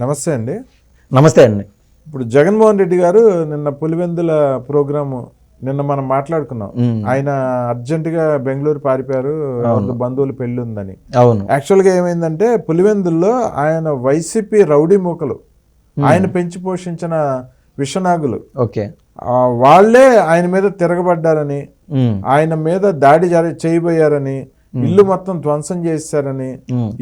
నమస్తే అండి. నమస్తే అండి. ఇప్పుడు జగన్మోహన్ రెడ్డి గారు నిన్న పులివెందుల ప్రోగ్రాము నిన్న మనం మాట్లాడుకున్నాం. ఆయన అర్జెంటుగా బెంగళూరు పారిపోయారు, బంధువులు పెళ్లి ఉందని. అవును. యాక్చువల్గా ఏమైందంటే పులివెందుల్లో ఆయన వైసీపీ రౌడీ మూకలు, ఆయన పెంచి పోషించిన విషనాగులు, ఓకే, వాళ్లే ఆయన మీద తిరగబడ్డారని, ఆయన మీద దాడి చేయబోయారని, ఇల్లు మొత్తం ధ్వంసం చేశారని,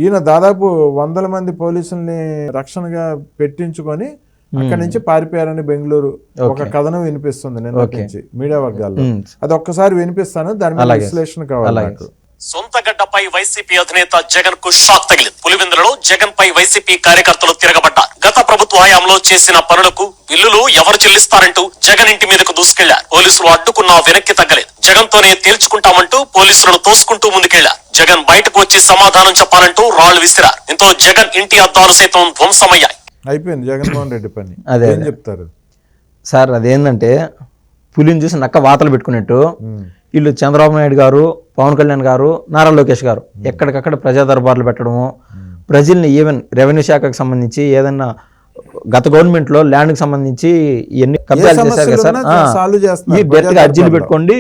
ఈయన దాదాపు 100 మంది పోలీసుల్ని రక్షణగా పెట్టించుకొని అక్కడి నుంచి పారిపోయారని బెంగళూరు ఒక కథనం వినిపిస్తుంది నిన్న నుంచి మీడియా వర్గాల్లో. అది ఒక్కసారి వినిపిస్తాను, దాని మీద విశ్లేషణ కావాలి నాకు. సొంత గడ్డపై వైసీపీ అధినేత జగన్ కు షాక్ తగిలింది. పులివెందులలో జగన్ పై వైసీపీ కార్యకర్తలు తిరగబడ్డారు. గత ప్రభుత్వ హయాంలో చేసిన పనులకు బిల్లులు ఎవరు చెల్లిస్తారంటూ జగన్ ఇంటి మీదకు దూసుకెళ్లారు. పోలీసులు అడ్డుకున్నా వెనక్కి తగ్గలేదు. జగన్ తోనే తేల్చుకుంటామంటూ పోలీసులను తోసుకుంటూ ముందుకెళ్లారు. జగన్ బయటకు వచ్చి సమాధానం చెప్పాలంటూ రాళ్లు విసిరారు. దీంతో జగన్ ఇంటి అద్దాలు సైతం ధ్వంసమయ్యాయి. అయిపోయింది జగన్మోహన్ రెడ్డి పని. ఏం చెప్తారు సార్? అదేంటంటే పులిని చూసి నక్క వాతలు పెట్టుకున్నట్టు వీళ్ళు చంద్రబాబు నాయుడు గారు, పవన్ కళ్యాణ్ గారు, నారా లోకేష్ గారు ఎక్కడికక్కడ ప్రజా దర్బార్లు పెట్టడము, ప్రజల్ని ఈవెన్ రెవెన్యూ శాఖకు సంబంధించి ఏదన్నా గత గవర్నమెంట్లో ల్యాండ్కి సంబంధించి ఎన్ని కబ్జాలు చేశారు కదా సార్, ఈ డైరెక్ట్గా అర్జీలు పెట్టుకోండి,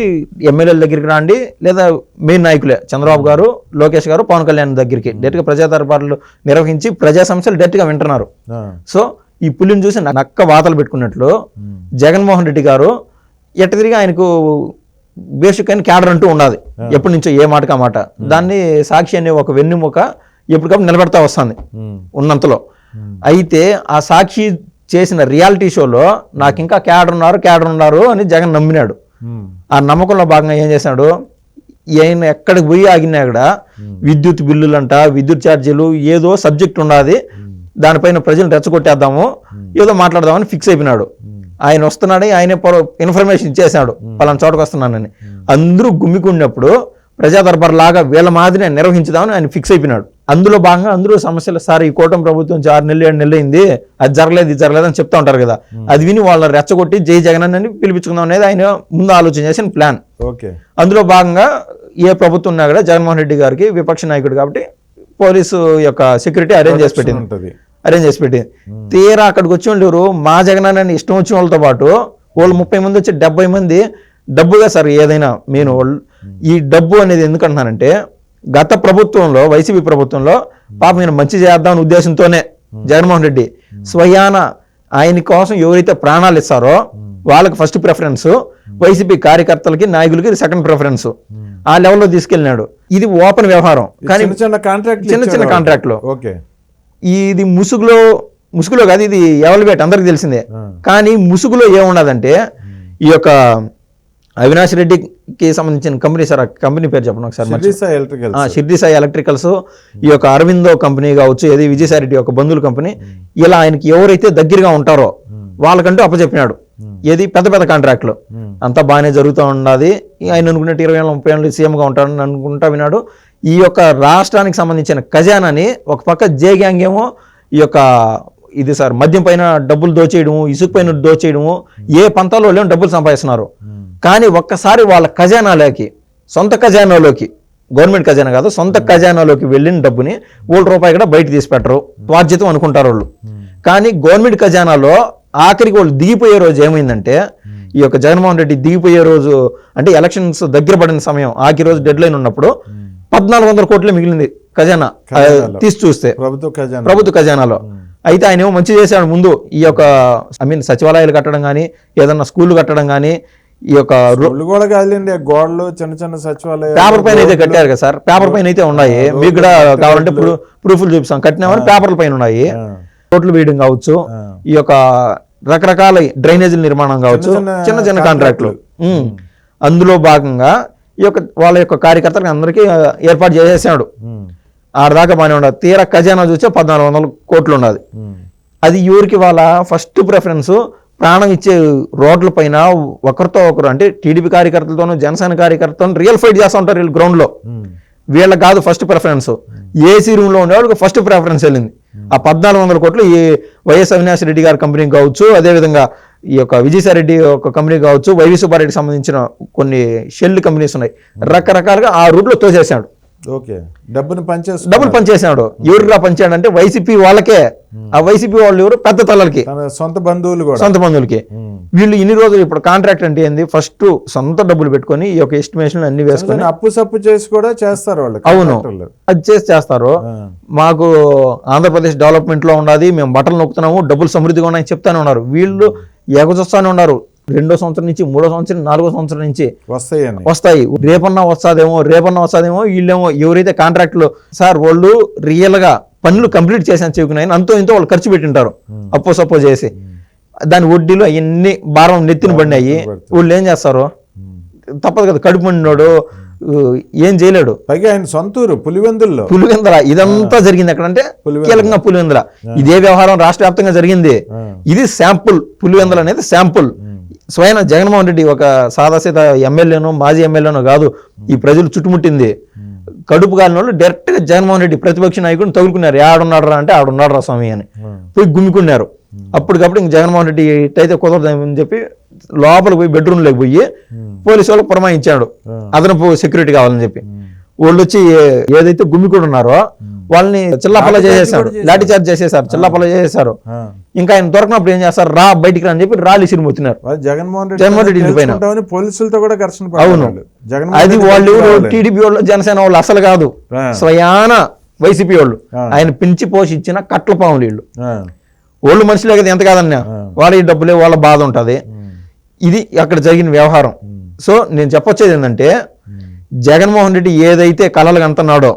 ఎమ్మెల్యేల దగ్గరికి రండి, లేదా మెయిన్ నాయకులే చంద్రబాబు గారు, లోకేష్ గారు, పవన్ కళ్యాణ్ దగ్గరికి డైరెక్ట్గా ప్రజా దర్బార్లు నిర్వహించి ప్రజా సమస్యలు డైరెక్ట్గా వింటున్నారు. సో ఈ పులిని చూసి నక్క వాతలు పెట్టుకున్నట్లు జగన్మోహన్ రెడ్డి గారు ఎట్ట తిరిగి ఆయనకు బేసిక్ అయిన క్యాడర్ అంటూ ఉన్నది. ఎప్పటి నుంచో ఏ మాటకు ఆ మాట. దాన్ని సాక్షి అనే ఒక వెన్నెముక ఎప్పటికప్పుడు నిలబెడతా వస్తుంది ఉన్నంతలో. అయితే ఆ సాక్షి చేసిన రియాలిటీ షోలో నాకు ఇంకా క్యాడర్ ఉన్నారు అని జగన్ నమ్మినాడు. ఆ నమ్మకంలో భాగంగా ఏం చేశాడు, ఆయన ఎక్కడికి పోయి ఆగినా కూడా విద్యుత్ బిల్లులంట, విద్యుత్ ఛార్జీలు, ఏదో సబ్జెక్ట్ ఉన్నది, దానిపైన ప్రజలు రెచ్చగొట్టేద్దాము, ఏదో మాట్లాడదామని ఫిక్స్ అయిపోయినాడు. ఆయన వస్తున్నాడని ఆయన ఇన్ఫర్మేషన్ ఇచ్చేసాడు, పలానా చోటకు వస్తున్నానని. అందరూ గుమ్మికున్నప్పుడు ప్రజా దర్బార్ లాగా వీళ్ళ మాదిరి నిర్వహించుదామని ఆయన ఫిక్స్ అయిపోయినాడు. అందులో భాగంగా అందరూ సమస్యలు, సార్ ఈ కూటమి ప్రభుత్వం 6 నెలలు 7 నెలలు అయింది, అది జరగలేదు ఇది జరగలేదు అని చెప్తా ఉంటారు కదా, అది విని వాళ్ళని రెచ్చగొట్టి జై జగన్ అని పిలిపించుకుందాం అనేది ఆయన ముందు ఆలోచన చేసిన ప్లాన్. అందులో భాగంగా ఏ ప్రభుత్వం ఉన్నా కూడా జగన్మోహన్ రెడ్డి గారికి విపక్ష నాయకుడు కాబట్టి పోలీసు యొక్క సెక్యూరిటీ అరేంజ్ చేసి పెట్టింది. తీరా అక్కడికి వచ్చి వాళ్ళు మా జగన్ ఇష్టం వచ్చిన వాళ్ళతో పాటు వాళ్ళు 30 మంది వచ్చి 70 మంది డబ్బుగా, సార్ ఏదైనా నేను ఈ డబ్బు అనేది ఎందుకంటున్నానంటే గత ప్రభుత్వంలో వైసీపీ ప్రభుత్వంలో పాపం నేను మంచి చేద్దామనే ఉద్దేశంతోనే జగన్మోహన్ రెడ్డి స్వయాన ఆయన కోసం ఎవరైతే ప్రాణాలు ఇస్తారో వాళ్ళకి ఫస్ట్ ప్రిఫరెన్స్, వైసీపీ కార్యకర్తలకి నాయకులకి సెకండ్ ప్రిఫరెన్స్, ఆ లెవెల్లో తీసుకెళ్ళినాడు. ఇది ఓపెన్ వ్యవహారం. కానీ చిన్న కాంట్రాక్ట్లో ఇది ముసుగులో కాదు, ఇది ఎవరిబేట్ అందరికి తెలిసిందే. కానీ ముసుగులో ఏమున్నదంటే ఈ యొక్క అవినాష్ రెడ్డికి సంబంధించిన కంపెనీ, సార్ ఆ కంపెనీ పేరు చెప్పండి ఒకసారి. షిర్డీ సాయి ఎలక్ట్రికల్స్, ఈ యొక్క అరవిందో కంపెనీ కావచ్చు, ఏది విజయసాయి రెడ్డి యొక్క బంధువుల కంపెనీ, ఇలా ఆయనకి ఎవరైతే దగ్గరగా ఉంటారో వాళ్ళకంటూ అప్పచెప్పినాడు. ఏది పెద్ద కాంట్రాక్ట్లు అంతా బాగానే జరుగుతూ ఉన్నది. ఆయన అనుకున్నట్టు 20 ఏళ్ళు 30 ఏళ్ళు సీఎంగా ఉంటాడని అనుకుంటా విన్నాడు. ఈ యొక్క రాష్ట్రానికి సంబంధించిన ఖజానాని ఒక పక్క జే గ్యాంగ్ ఏమో ఈ యొక్క ఇది సార్ మద్యం పైన డబ్బులు దోచేయడము, ఇసుక పైన దోచేయడము, ఏ పంతాలో లేని డబ్బులు సంపాదిస్తున్నారు. కానీ ఒక్కసారి వాళ్ళ ఖజానాలోకి, సొంత ఖజానాలోకి, గవర్నమెంట్ ఖజానా కాదు సొంత ఖజానాలోకి వెళ్ళిన డబ్బుని ₹1 కూడా బయట తీసి పెట్టరు, స్వార్జితం అనుకుంటారు వాళ్ళు. కానీ గవర్నమెంట్ ఖజానాలో ఆఖరికి వాళ్ళు దిగిపోయే రోజు ఏమైందంటే, ఈ యొక్క జగన్మోహన్ రెడ్డి దిగిపోయే రోజు అంటే ఎలక్షన్స్ దగ్గర పడిన సమయం, ఆఖరి రోజు డెడ్ లైన్ ఉన్నప్పుడు 1400 కోట్లే మిగిలింది ఖజానా తీసి చూస్తే ప్రభుత్వ ఖజానాలో. అయితే ఆయన ఏమో మంచి చేశాడు. ముందు ఈ యొక్క సచివాలయాలు కట్టడం కానీ, ఏదన్నా స్కూళ్ళు కట్టడం కానీ, ఈ యొక్క గోడలు చిన్న సచివాలయం పేపర్ పైన అయితే కట్టారు కదా సార్, పేపర్ పైన అయితే ఉన్నాయి. మీకు కూడా కావాలంటే ప్రూఫ్లు చూపిస్తాం, కట్టినామని పేపర్ల పైన ఉన్నాయి. రోడ్లు వేయడం కావచ్చు, ఈ యొక్క రకరకాల డ్రైనేజీల నిర్మాణం కావచ్చు, చిన్న కాంట్రాక్టులు. అందులో భాగంగా ఈ యొక్క వాళ్ళ యొక్క కార్యకర్తలకు అందరికీ ఏర్పాటు చేసేసాడు. ఆడదాకా బాగానే ఉండదు. తీరా ఖజానా చూస్తే 1400 కోట్లు ఉన్నది. అది ఎవరికి వాళ్ళ ఫస్ట్ ప్రిఫరెన్స్, ప్రాణం ఇచ్చే రోడ్ల పైన ఒకరితో ఒకరు అంటే టీడీపీ కార్యకర్తలతోనూ జనసేన కార్యకర్తలతో రియల్ ఫైట్ చేస్తూ ఉంటారు వీళ్ళు గ్రౌండ్లో. వీళ్ళకి కాదు ఫస్ట్ ప్రిఫరెన్స్, ఏసీ రూమ్లో ఉండేవాళ్ళకి ఫస్ట్ ప్రిఫరెన్స్ వెళ్ళింది. ఆ 1400 కోట్లు ఈ వైఎస్ అవినాష్ రెడ్డి గారి కంపెనీకి కావచ్చు, అదేవిధంగా ఈ యొక్క విజయసాయి రెడ్డి ఒక కంపెనీ కావచ్చు, వైవి సుబ్బారెడ్డికి సంబంధించిన కొన్ని షెల్ కంపెనీస్ ఉన్నాయి, రకరకాలుగా ఆ రూట్లో తోసేసాడు. ఓకే, డబ్బులు పనిచేసినాడు. ఎవరురా పంచాడు అంటే వైసీపీ వాళ్ళకే. ఆ వైసీపీ వాళ్ళు ఎవరు? పెద్ద తలలకి, సొంత బంధువులు, సొంత బంధువులకి. వీళ్ళు ఇన్ని రోజులు ఇప్పుడు కాంట్రాక్ట్ అంటే ఏంది, ఫస్ట్ సొంత డబ్బులు పెట్టుకొని ఈ యొక్క ఎస్టిమేషన్ అన్ని వేసుకొని అప్పు సప్పు చేసి కూడా చేస్తారు వాళ్ళు. అవును, అది చేస్తారు. మాకు ఆంధ్రప్రదేశ్ డెవలప్మెంట్ లో ఉన్నది, మేము బట్టలు నొక్కుతున్నాము, డబ్బులు సమృద్ధిగా ఉన్నాయని చెప్తానే ఉన్నారు. వీళ్ళు ఎగజొస్తానే ఉన్నారు. 2వ సంవత్సరం నుంచి 3వ సంవత్సరం 4వ సంవత్సరం నుంచి వస్తాయి. రేపన్నా వస్తాదేమో. వీళ్ళేమో ఎవరైతే కాంట్రాక్టులు సార్ వాళ్ళు రియల్ గా పనులు కంప్లీట్ చేసాను చెప్పుకున్నాయని అంతో ఇంతో వాళ్ళు ఖర్చు పెట్టింటారు అప్పో సప్పో చేసి. దాని వడ్డీలు అవన్నీ భారం నెత్తిన పడినాయి. వాళ్ళు ఏం చేస్తారు? తప్పదు కదా, కడుపు మండినోడు ఏం చేయలేడు. పైగా ఆయన సొంతూరు పులివెందుల. ఇదంతా జరిగింది ఎక్కడంటే కీలకంగా పులివెందుల. ఇదే వ్యవహారం రాష్ట్ర వ్యాప్తంగా జరిగింది. ఇది శాంపుల్. పులివెందుల అనేది శాంపుల్. స్వయం జగన్మోహన్ రెడ్డి ఒక సాదాసీత ఎమ్మెల్యేనో మాజీ ఎమ్మెల్యేనో కాదు, ఈ ప్రజలు చుట్టుముట్టింది. కడుపు కాలిన వాళ్ళు డైరెక్ట్ గా జగన్మోహన్ రెడ్డి ప్రతిపక్ష నాయకుడిని తగులుకున్నారు. ఆడున్నాడు రా అంటే ఆడున్నాడు రా స్వామి అని పోయి గుమ్మికున్నారు. అప్పటికప్పుడు ఇంక జగన్మోహన్ రెడ్డి ఇట్టయితే కుదరదని చెప్పి లోపలికి పోయి బెడ్రూమ్ లోకి పోయి పోలీసు వాళ్ళకి పురమాయించాడు అదనపు సెక్యూరిటీ కావాలని చెప్పి. వాళ్ళు వచ్చి ఏదైతే గుమ్మికుడు ఉన్నారో వాళ్ళని చిల్లాపల్ల చేసేసారు, లాఠీ చార్జ్ చేసేసారు, చిల్లాపల్ల చేసేసారు. ఇంకా ఆయన దొరకనప్పుడు ఏం చేస్తారు, రా బయటికి రా అని చెప్పి రాళ్ళు సిరిమొత్తున్నారు జగన్మోహన్ రెడ్డి ఇంటి పైన. పోలీసులతో కూడా ఘర్షణ. అవును, అది వాళ్ళు టీడీపీ వాళ్ళు జనసేన వాళ్ళు అసలు కాదు, స్వయాన వైసీపీ వాళ్ళు. ఆయన పెంచి పోషించిన కట్ల పాములు వీళ్ళు. వాళ్ళు మనుషులే కదా, ఎంత కాదన్నా వాళ్ళ డబ్బులే, వాళ్ళ బాధ ఉంటుంది. ఇది అక్కడ జరిగిన వ్యవహారం. సో నేను చెప్పొచ్చేది ఏంటంటే, జగన్మోహన్ రెడ్డి ఏదైతే కలలు కంటున్నాడో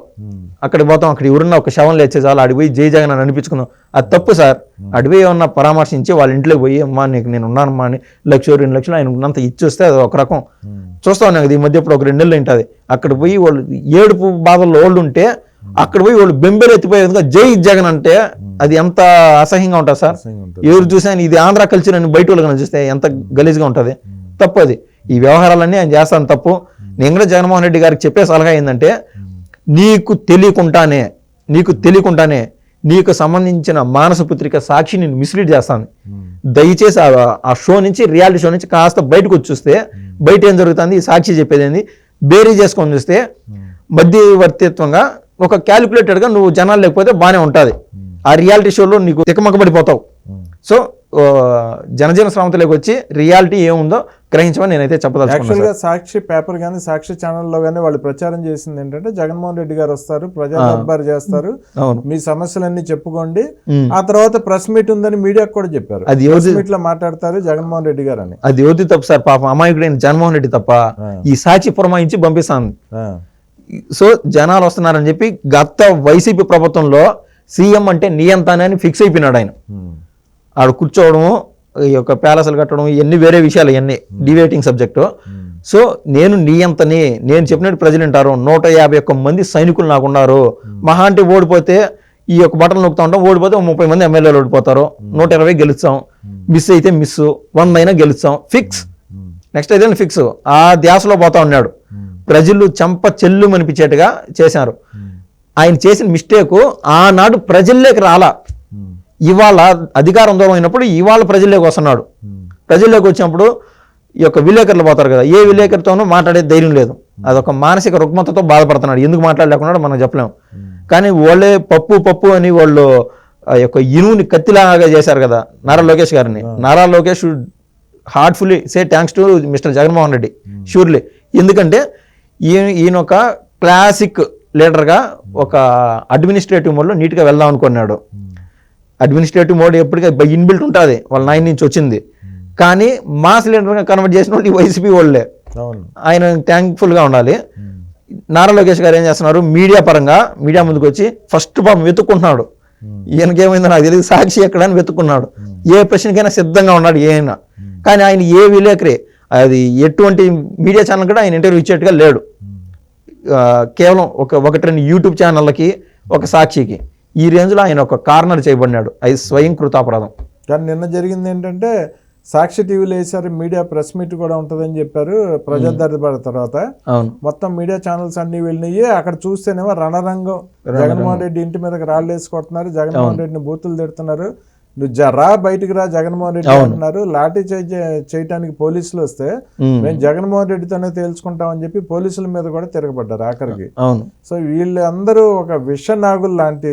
అక్కడికి పోతాం, అక్కడ ఎవరున్నా ఒక శవం లేచే చాలు అడిపోయి జై జగన్ అని అనిపించుకుందాం. అది తప్పు సార్. అడిపోయి ఏమన్నా పరామర్శించి వాళ్ళ ఇంట్లోకి పోయి అమ్మా నీకు నేను ఉన్నానమ్మా అని 1,00,000 2 లక్షలు ఆయన ఉన్నంత ఇచ్చొస్తే అది ఒక రకం. చూస్తా ఉన్నాం కదా ఈ మధ్య ఇప్పుడు ఒక 2 నెలలు ఉంటుంది. అక్కడ పోయి వాళ్ళు ఏడుపు బాధల్లో వాళ్ళు ఉంటే అక్కడ పోయి వాళ్ళు బెంబేలు ఎత్తిపోయేందుకు జై జగన్ అంటే అది ఎంత అసహ్యంగా ఉంటుంది సార్. ఎవరు చూసా ఇది ఆంధ్ర కల్చర్ అని బయట వాళ్ళకి చూస్తే ఎంత గలీజ్గా ఉంటుంది. తప్పు అది. ఈ వ్యవహారాలన్నీ ఆయన చేస్తాను తప్పు. నేను కూడా జగన్మోహన్ రెడ్డి గారికి చెప్పే సలహా ఏంటంటే, నీకు తెలియకుండానే నీకు సంబంధించిన మానస పుత్రిక సాక్షి నేను మిస్లీడ్ చేస్తాను. దయచేసి ఆ షో నుంచి, రియాలిటీ షో నుంచి కాస్త బయటకు వచ్చి చూస్తే బయట ఏం జరుగుతుంది, సాక్షి చెప్పేది ఏంది బేరీ చేసుకొని చూస్తే మధ్యవర్తిత్వంగా ఒక క్యాలిక్యులేటెడ్గా నువ్వు జనాలు లేకపోతే బాగానే ఉంటుంది. ఆ రియాలిటీ షోలో నీకు తికమకబడిపోతావు. సో జనజన శ్రావంతిలోకి వచ్చి రియాలిటీ ఏముందో గ్రహించమని నేనైతే చెప్పదలుచుకున్నాను. సాక్షి పేపర్ కానీ సాక్షి ఛానల్లో కానీ వాళ్ళు ప్రచారం చేసింది ఏంటంటే, జగన్మోహన్ రెడ్డి గారు వస్తారు, ప్రజా దర్బార్ చేస్తారు, మీ సమస్యలన్నీ చెప్పుకోండి, ఆ తర్వాత ప్రెస్ మీట్ ఉందని మీడియాకు కూడా చెప్పారు. అది ప్రెస్ మీట్ లో మాట్లాడతారు జగన్మోహన్ రెడ్డి గారు అని. అది ఎవరి తప్పు సార్? పాపం అమాయకుడైన జగన్మోహన్ రెడ్డి తప్ప ఈ సాక్షి పురమాయించి పంపిస్తాను. సో జనాలు వస్తున్నారని చెప్పి గత వైసీపీ ప్రభుత్వంలో సీఎం అంటే నియంతానే అని ఫిక్స్ అయిపోయినాడు ఆయన. ఆడు కూర్చోవడము, ఈ యొక్క ప్యాలెస్లు కట్టడం, ఇవన్నీ వేరే విషయాలు, ఇవన్నీ డివేటింగ్ సబ్జెక్టు. సో నేను నియంతని, నేను చెప్పినట్టు ప్రజలు వింటారు. 151 మంది సైనికులు నాకు ఉన్నారు. మహా అంటే ఓడిపోతే ఈ యొక్క బటన్ నొక్కుతా ఉంటాం, ఓడిపోతే 30 మంది ఎమ్మెల్యేలు ఓడిపోతారు, 120 గెలుస్తాం, మిస్ అయితే మిస్, 100 అయినా గెలుస్తాం, ఫిక్స్. నెక్స్ట్ అయితే ఫిక్స్. ఆ ధ్యాసలో పోతా ఉన్నాడు. ప్రజలు చెంప చెల్లు అనిపించేట్టుగా చేశారు. ఆయన చేసిన మిస్టేకు ఆనాడు ప్రజల్లోకి రాలా. ఇవాళ అధికారం దూరం అయినప్పుడు ఇవాళ ప్రజల్లోకి వస్తున్నాడు. ప్రజల్లోకి వచ్చినప్పుడు ఈ యొక్క విలేకరులు పోతారు కదా, ఏ విలేకరితోనూ మాట్లాడే ధైర్యం లేదు. అదొక మానసిక రుగ్మతతో బాధపడుతున్నాడు. ఎందుకు మాట్లాడలేకున్నాడో మనం చెప్పలేము. కానీ వాళ్ళే పప్పు అని వాళ్ళు ఆ యొక్క ఇనువుని కత్తిలాగా చేశారు కదా నారా లోకేష్ గారిని. Nara Lokesh heartfully say thanks to mister Jaganmohan Reddy surely. ఎందుకంటే ఈయన ఒక క్లాసిక్ లీడర్గా ఒక అడ్మినిస్ట్రేటివ్ మోడ్లో నీట్గా వెళ్దాం అనుకున్నాడు. అడ్మినిస్ట్రేటివ్ మోడ్ ఎప్పటికీ ఇన్బిల్ట్ ఉంటుంది, వాళ్ళ 9 నుంచి వచ్చింది. కానీ మాస్ లీడర్గా కన్వర్ట్ చేసిన వాళ్ళు ఈ వైసీపీ వాళ్ళే. ఆయన థ్యాంక్ఫుల్గా ఉండాలి. నారా లోకేష్ గారు ఏం చేస్తున్నారు, మీడియా పరంగా మీడియా ముందుకు వచ్చి ఫస్ట్ పాపం వెతుక్కుంటున్నాడు. ఈయనకేమైందో నాకు తెలియదు, సాక్షి ఎక్కడని వెతుక్కున్నాడు. ఏ ప్రశ్నకైనా సిద్ధంగా ఉన్నాడు ఏమైనా. కానీ ఆయన ఏ విలేకరి, అది ఎటువంటి మీడియా ఛానల్ కూడా ఆయన ఇంటర్వ్యూ ఇచ్చేట్టుగా లేడు. కేవలం ఒకటి 2 యూట్యూబ్ ఛానళ్ళకి, ఒక సాక్షికి, ఈ రేంజ్లో ఆయన ఒక కార్నర్ చేయబడినాడు. అది స్వయం కృతాపరాధం. కానీ నిన్న జరిగింది ఏంటంటే, సాక్షి టీవీలో వేసారు, మీడియా ప్రెస్ మీట్ కూడా ఉంటుందని చెప్పారు. ప్రజా దర్బార్ తర్వాత మొత్తం మీడియా ఛానల్స్ అన్ని వెళ్ళినాయి. అక్కడ చూస్తేనేమో రణరంగం, జగన్మోహన్ రెడ్డి ఇంటి మీదకి రాళ్ళు వేసుకొడుతున్నారు, జగన్మోహన్ రెడ్డిని బూతులు తిడుతున్నారు, నువ్వు రా బయటికి రా జగన్మోహన్ రెడ్డి అంటున్నారు. లాఠీ చేయటానికి పోలీసులు వస్తే మేము జగన్మోహన్ రెడ్డితోనే తేల్చుకుంటామని చెప్పి పోలీసుల మీద కూడా తిరగబడ్డారు ఆఖరికి. సో వీళ్ళందరూ ఒక విషనాగులు లాంటి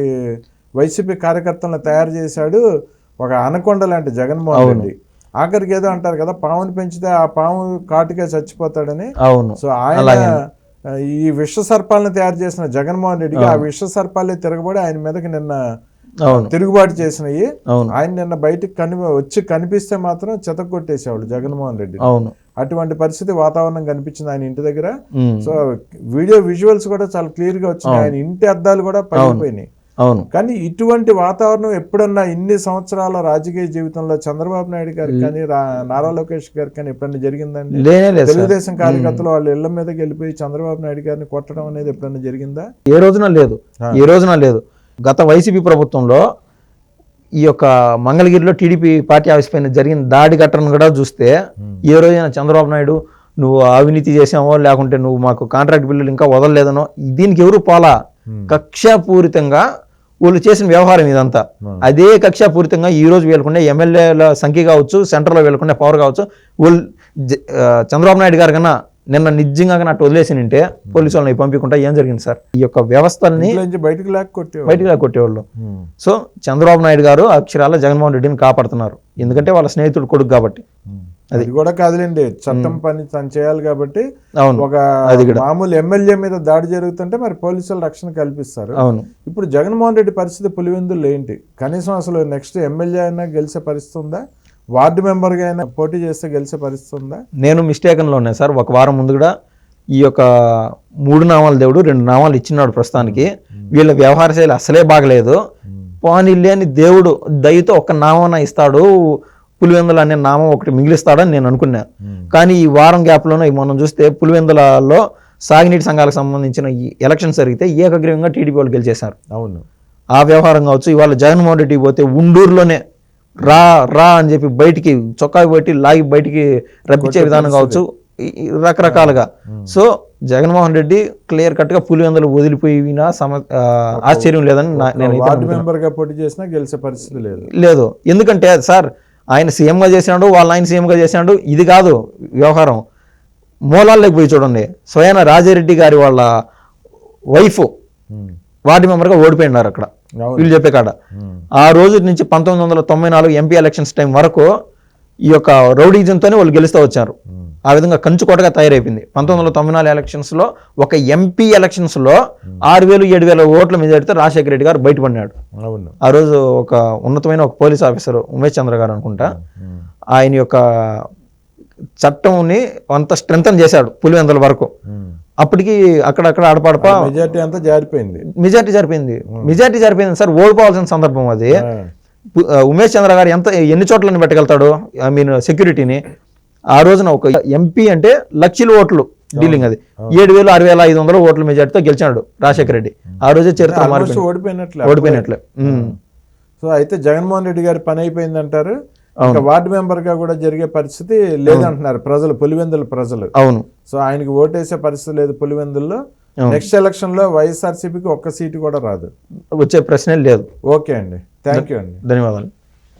వైసీపీ కార్యకర్తలను తయారు చేశాడు, ఒక అనకొండ లాంటి జగన్మోహన్ రెడ్డి. ఆఖరికి ఏదో అంటారు కదా, పాముని పెంచితే ఆ పాము కాటుకే చచ్చిపోతాడని. సో ఆయన ఈ విష సర్పాలను తయారు చేసిన జగన్మోహన్ రెడ్డికి ఆ విష సర్పాలే తిరగబడి ఆయన మీదకి నిన్న తిరుగుబాటు చేసినవి. ఆయన నిన్న బయటకు వచ్చి కనిపిస్తే మాత్రం చెతకొట్టేసేవాళ్ళు జగన్మోహన్ రెడ్డి. అటువంటి పరిస్థితి వాతావరణం కనిపించింది ఆయన ఇంటి దగ్గర. సో వీడియో విజువల్స్ కూడా చాలా క్లియర్ గా వచ్చినాయి. ఆయన ఇంటి అద్దాలు కూడా పగిలిపోయినాయి. కానీ ఇటువంటి వాతావరణం ఎప్పుడన్నా ఇన్ని సంవత్సరాల రాజకీయ జీవితంలో చంద్రబాబు నాయుడు గారికి కానీ నారా లోకేష్ గారికి కానీ ఎప్పుడన్నా జరిగిందండి? తెలుగుదేశం కార్యకర్తలు వాళ్ళ ఇళ్ల మీదకి వెళ్ళిపోయి చంద్రబాబు నాయుడు గారిని కొట్టడం అనేది ఎప్పుడన్నా జరిగిందా? ఏ రోజున లేదు. గత వైసీపీ ప్రభుత్వంలో ఈ యొక్క మంగళగిరిలో టీడీపీ పార్టీ ఆఫీస్ పైన జరిగిన దాడి ఘటనను కూడా చూస్తే ఏ రోజైనా చంద్రబాబు నాయుడు నువ్వు అవినీతి చేసావో లేకుంటే నువ్వు మాకు కాంట్రాక్ట్ బిల్లులు ఇంకా వదలలేదనో దీనికి ఎవరు పోలా. కక్షాపూరితంగా వాళ్ళు చేసిన వ్యవహారం ఇదంతా. అదే కక్షాపూరితంగా ఈ రోజు వీళ్ళకుండే ఎమ్మెల్యేల సంఖ్య కావచ్చు, సెంటర్లో వీళ్ళకుండే పవర్ కావచ్చు, వాళ్ళు చంద్రబాబు నాయుడు గారు కన్నా నిన్న నిజంగా అటు వదిలేసినంటే పోలీసు వాళ్ళని పంపించుకుంటా ఏం జరిగింది సార్? ఈ యొక్క వ్యవస్థల్ని బయటకు కొట్టేవాళ్ళు. సో చంద్రబాబు నాయుడు గారు అక్షరాల జగన్మోహన్ రెడ్డిని కాపాడుతున్నారు, ఎందుకంటే వాళ్ళ స్నేహితుడు కొడుకు కాబట్టి. అది కూడా కాదులేండి, చట్టం పని తను చేయాలి కాబట్టి. ఒక మామూలు ఎమ్మెల్యే మీద దాడి జరుగుతుంటే మరి పోలీసులు రక్షణ కల్పిస్తారు. ఇప్పుడు జగన్మోహన్ రెడ్డి పరిస్థితి పులివెందులు ఏంటి? కనీసం అసలు నెక్స్ట్ ఎమ్మెల్యే అయినా గెలిచే పరిస్థితి ఉందా? వార్డు మెంబర్గా అయినా పోటీ చేస్తే గెలిచే పరిస్థితి ఉందా? నేను మిస్టేకన్లో ఉన్నాయి సార్. ఒక వారం ముందు కూడా ఈ యొక్క 3 నామాల దేవుడు 2 నామాలు ఇచ్చినాడు ప్రస్తుతానికి. వీళ్ళ వ్యవహార శైలి అసలే బాగలేదు. పోనీ లేని దేవుడు దయతో ఒక్క నామన ఇస్తాడు, పులివెందుల అనే నామం ఒకటి మిగిలిస్తాడని నేను అనుకున్నా. కానీ ఈ వారం గ్యాప్లోనే మనం చూస్తే పులివెందులలో సాగునీటి సంఘాలకు సంబంధించిన ఈ ఎలక్షన్స్ జరిగితే ఏకగ్రీవంగా టీడీపీ వాళ్ళు గెలిచేశారు. అవును, ఆ వ్యవహారం కావచ్చు. ఇవాళ జగన్మోహన్ రెడ్డి పోతే ఉండూరులోనే రా రా అని చెప్పి బయటికి చొక్కా పెట్టి లాగి బయటికి రప్పించే విధానం కావచ్చు, రకరకాలుగా. So Jaganmohan Reddy clear cut గా పులివెందులు వదిలిపోయినా ఆశ్చర్యం లేదని నేను పోటీ చేసినా గెలిచే పరిస్థితి లేదు. ఎందుకంటే సార్ ఆయన సీఎంగా చేసినాడు, ఆయన సీఎంగా చేసినాడు, ఇది కాదు వ్యవహారం. మూలాల్లోకి పోయి చూడండి, స్వయాన రాజారెడ్డి గారి వాళ్ళ వైఫ్ వార్డు మెంబర్గా ఓడిపోయినారు అక్కడ వీళ్ళు చెప్పే కాడ. ఆ రోజు నుంచి 1994 ఎంపీ ఎలక్షన్స్ టైం వరకు ఈ యొక్క రౌడీజంతోనే వాళ్ళు గెలుస్తూ వచ్చారు. ఆ విధంగా కంచుకోటగా తయారైపోయింది. 1994 ఎలక్షన్స్ లో ఒక ఎంపీ ఎలక్షన్స్ లో 6,000-7,000 ఓట్ల మెజారిటీతో రాజశేఖర రెడ్డి గారు బయటపడినాడు. ఆ రోజు ఒక ఉన్నతమైన ఒక పోలీస్ ఆఫీసర్ ఉమేష్ చంద్ర గారు అనుకుంటా, ఆయన యొక్క చట్టంని అంత స్ట్రెంథన్ చేశాడు పులివెందుల వరకు. అప్పటికి అక్కడక్కడ ఆడపాడప మెజారిటీ జరిపోయింది సార్. ఓడిపోవాల్సిన సందర్భం అది. ఉమేష్ చంద్ర గారు ఎన్ని చోట్లని పెట్టగలుగుతాడు సెక్యూరిటీని? ఆ రోజున ఒక ఎంపీ అంటే లక్షల ఓట్లు డీలింగ్, అది 7,000-6,500 ఓట్ల మెజార్టీతో గెలిచాడు రాజశేఖర రెడ్డి. ఆ రోజే చరిత్ర ఓడిపోయినట్లే. సో అయితే జగన్మోహన్ రెడ్డి గారి పని అయిపోయింది అంటారు. వార్డు మెంబర్ గా కూడా జరిగే పరిస్థితి లేదంటున్నారు ప్రజలు, పులివెందుల ప్రజలు. అవును. సో ఆయనకి ఓటేసే పరిస్థితి లేదు పులివెందుల్లో. నెక్స్ట్ ఎలక్షన్ లో వైఎస్ఆర్సీపీకి ఒక్క సీటు కూడా రాదు, వచ్చే ప్రశ్నే లేదు. ఓకే అండి, థ్యాంక్ యూ అండి, ధన్యవాదాలు.